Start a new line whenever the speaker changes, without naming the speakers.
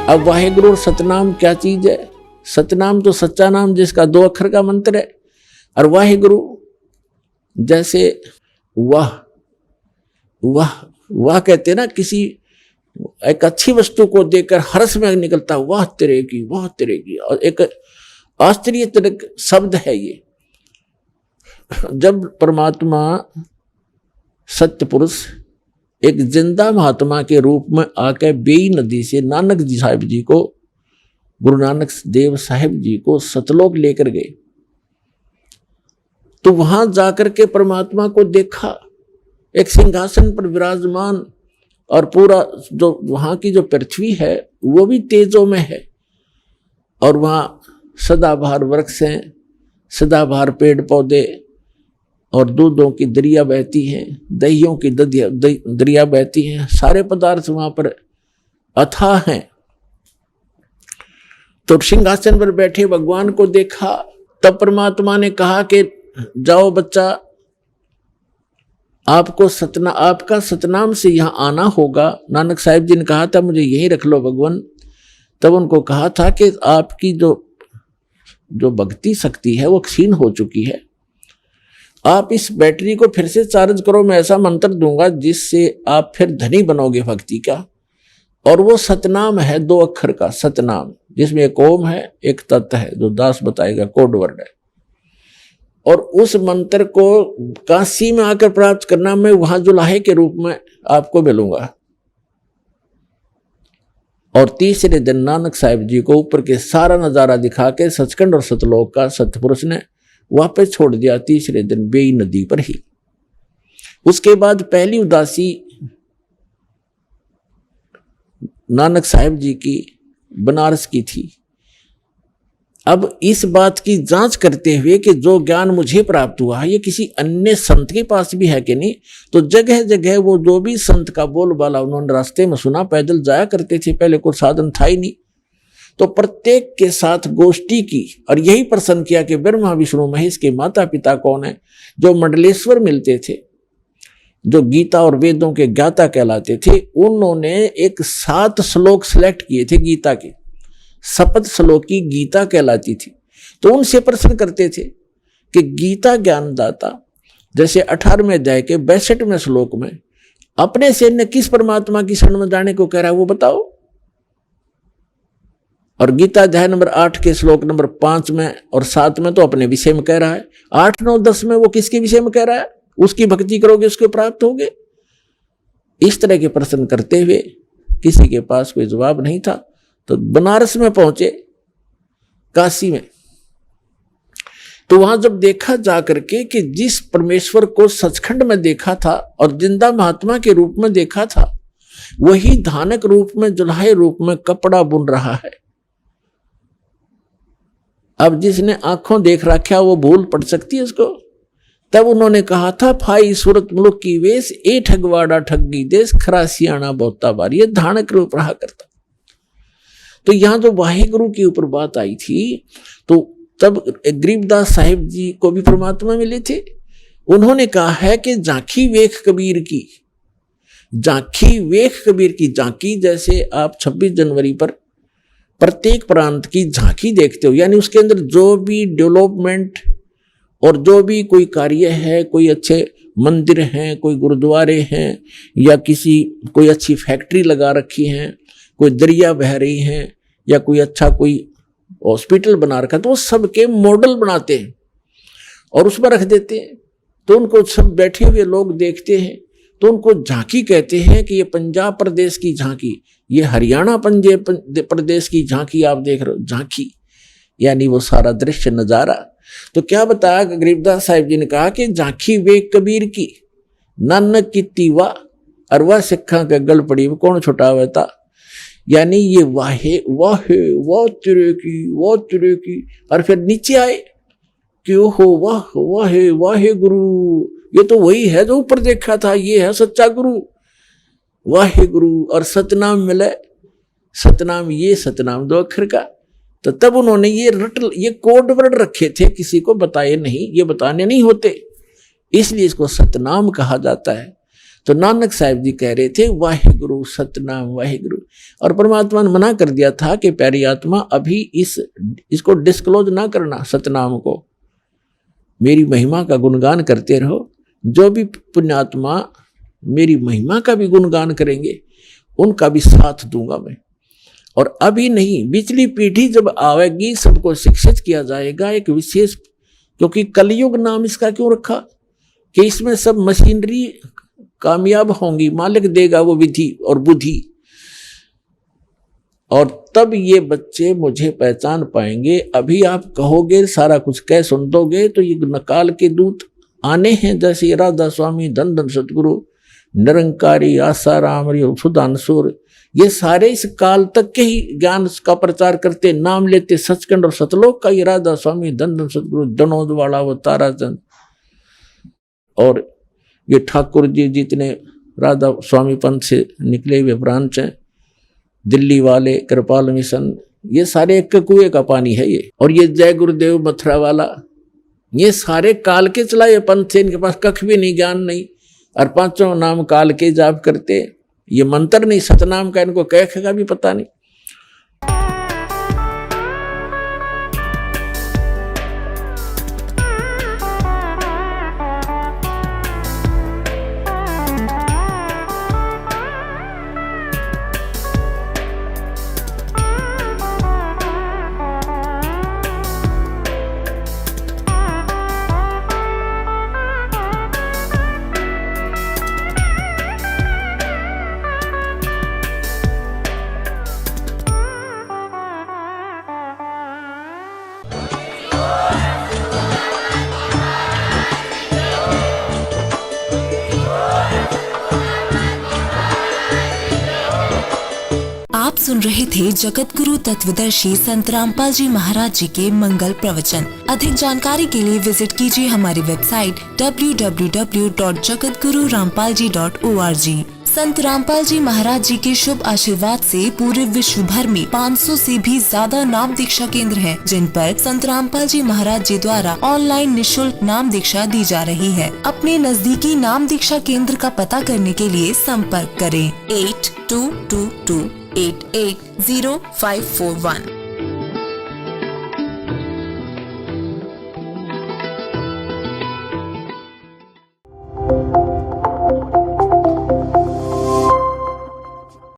अब वाहेगुरु और सतनाम क्या चीज है? सतनाम तो सच्चा नाम जिसका 2 अक्षर का मंत्र है, और वाहेगुरु जैसे वाह वाह वाह कहते हैं ना, किसी एक अच्छी वस्तु को देखकर हर्ष में निकलता वाह तेरे की, वाह तेरे की, और एक आश्चर्यजनक शब्द है ये। जब परमात्मा सत्य पुरुष एक जिंदा महात्मा के रूप में आकर बेई नदी से नानक जी साहिब जी को, गुरु नानक देव साहिब जी को सतलोक लेकर गए, तो वहां जाकर के परमात्मा को देखा एक सिंहासन पर विराजमान, और पूरा जो वहां की जो पृथ्वी है वो भी तेजों में है, और वहां सदाबहार वृक्ष हैं, सदाबहार पेड़ पौधे, और दूधों की दरिया बहती हैं, दहियों की दरिया बहती हैं, सारे पदार्थ वहां पर अथाह हैं। तो सिंहासन पर बैठे भगवान को देखा, तब परमात्मा ने कहा कि जाओ बच्चा, आपका सतनाम से यहां आना होगा। नानक साहिब जी ने कहा था मुझे यहीं रख लो भगवान। तब उनको कहा था कि आपकी जो भक्ति शक्ति है वो क्षीण हो चुकी है, आप इस बैटरी को फिर से चार्ज करो, मैं ऐसा मंत्र दूंगा जिससे आप फिर धनी बनोगे भक्ति का। और वो सतनाम है 2 अक्षर का सतनाम, जिसमें एक ओम है एक तत् है, जो दास बताएगा कोड वर्ड है। और उस मंत्र को काशी में आकर प्राप्त करना, मैं वहां जुलाहे के रूप में आपको मिलूंगा। और तीसरे दिन नानक साहिब जी को ऊपर के सारा नजारा दिखा के सचखंड और सतलोक का सतपुरुष ने वापस छोड़ दिया, तीसरे दिन बेई नदी पर ही। उसके बाद पहली उदासी नानक साहिब जी की बनारस की थी। अब इस बात की जांच करते हुए कि जो ज्ञान मुझे प्राप्त हुआ है ये किसी अन्य संत के पास भी है कि नहीं, तो जगह जगह वो जो भी संत का बोलबाला उन्होंने रास्ते में सुना, पैदल जाया करते थे, पहले कोई साधन था ही नहीं, तो प्रत्येक के साथ गोष्ठी की और यही प्रश्न किया कि ब्रह्मा विष्णु महेश के माता पिता कौन है। जो मंडलेश्वर मिलते थे, जो गीता और वेदों के ज्ञाता कहलाते थे, उन्होंने एक 7 श्लोक सिलेक्ट किए थे गीता के, सप्त श्लोकी गीता कहलाती थी। तो उनसे प्रश्न करते थे कि गीता ज्ञानदाता जैसे 18वें अध्याय के 62वें श्लोक में अपने से न किस परमात्मा की शरण में जाने को कह रहा है वो बताओ। और गीता अध्याय नंबर 8 के श्लोक नंबर 5 में और 7 में तो अपने विषय में कह रहा है, 8, 9, 10 में वो किसके विषय में कह रहा है, उसकी भक्ति करोगे उसके प्राप्त होगे। इस तरह के प्रश्न करते हुए किसी के पास कोई जवाब नहीं था, तो बनारस में पहुंचे, काशी में। तो वहां जब देखा जाकर के कि जिस परमेश्वर को सचखंड में देखा था और जिंदा महात्मा के रूप में देखा था, वही धानक रूप में, जुल्हे रूप में कपड़ा बुन रहा है। अब जिसने आंखों देख रखा वो भूल पड़ सकती है उसको। तब उन्होंने कहा था, फाई सूरत मुल्क की वेश, ए ठगवाड़ा ठगी देश, खरासियाना बहुता बार, ये धानक रूप रहा करता। तो यहां जो वाहेगुरु के ऊपर बात आई थी, तो तब गरीबदास साहिब जी को भी परमात्मा मिले थे। उन्होंने कहा है कि झांकी वेख कबीर की, झांकी वेख कबीर की। झांकी जैसे आप 26 जनवरी पर प्रत्येक प्रांत की झांकी देखते हो, यानी उसके अंदर जो भी डेवलपमेंट और जो भी कोई कार्य है, कोई अच्छे मंदिर हैं, कोई गुरुद्वारे हैं, या कोई अच्छी फैक्ट्री लगा रखी है, कोई दरिया बह रही है, या कोई अच्छा कोई हॉस्पिटल बना रखा, तो वो सबके मॉडल बनाते हैं और उसमें रख देते हैं। तो उनको सब बैठे हुए लोग देखते हैं, तो उनको झांकी कहते हैं कि ये पंजाब प्रदेश की झांकी, ये हरियाणा पंजाब प्रदेश की झांकी आप देख रहे हो, झांकी यानी वो सारा दृश्य नजारा। तो क्या बताया गरीबदास साहिब जी ने कहा कि झांकी वे कबीर की, नानक की तीवा अरवा सिखा के गल पड़ी, वो कौन छुटावे था। यानी ये वाहे वाहे वाह तेरे की, और फिर नीचे आए कि ओहो वाह वाहे वाहे गुरु, ये तो वही है जो ऊपर देखा था, ये है सच्चा गुरु वाहे गुरु। और सतनाम मिले, सतनाम, ये सतनाम 2 अक्षर का। तो तब उन्होंने ये कोड वर्ड रखे थे, किसी को बताए नहीं, ये बताने नहीं होते, इसलिए इसको सतनाम कहा जाता है। तो नानक साहिब जी कह रहे थे वाहिगुरु सतनाम वाहिगुरु, और परमात्मा ने मना कर दिया था कि प्यारी आत्मा अभी इसको डिस्क्लोज ना करना, सतनाम को, मेरी महिमा का गुणगान करते रहो। जो भी पुण्यात्मा मेरी महिमा का भी गुणगान करेंगे उनका भी साथ दूंगा मैं। और अभी नहीं, पिछली पीढ़ी जब आवेगी सबको शिक्षित किया जाएगा एक विशेष, क्योंकि कलयुग नाम इसका क्यों रखा कि इसमें सब मशीनरी कामयाब होंगी, मालिक देगा वो विधि और बुद्धि, और तब ये बच्चे मुझे पहचान पाएंगे। अभी आप कहोगे सारा कुछ कह सुन दोगे तो ये नकाल के दूत आने हैं, जैसे राधा स्वामी, धन धन सतगुरु, निरंकारी, आसाराम, सुधांशुर, ये सारे इस काल तक के ही ज्ञान का प्रचार करते, नाम लेते सचखंड और सतलोक का। ये राधा स्वामी, धन धन सतगुरु, जनोद वाला, वो ताराचंद, और ये ठाकुर जी जितने राधा स्वामी पंथ से निकले हुए ब्रांच हैं, दिल्ली वाले, कृपाल मिशन, ये सारे एक कुएं का पानी है ये। और ये जय गुरुदेव मथुरा वाला, ये सारे काल के चलाए पंथ से, इनके पास कख भी नहीं, ज्ञान नहीं, और पांचों नाम काल के जाप करते। ये मंत्र नहीं, सतनाम का इनको कह का भी पता नहीं।
आप सुन रहे थे जगत गुरु तत्वदर्शी संत रामपाल जी महाराज जी के मंगल प्रवचन। अधिक जानकारी के लिए विजिट कीजिए हमारी वेबसाइट www.jagatgururampalji.org। संत रामपाल जी महाराज जी के शुभ आशीर्वाद से पूरे विश्व भर में 500 से भी ज्यादा नाम दीक्षा केंद्र हैं, जिन पर संत रामपाल जी महाराज जी द्वारा ऑनलाइन निशुल्क नाम दीक्षा दी जा रही है। अपने नजदीकी नाम दीक्षा केंद्र का पता करने के लिए संपर्क करें 8222880541।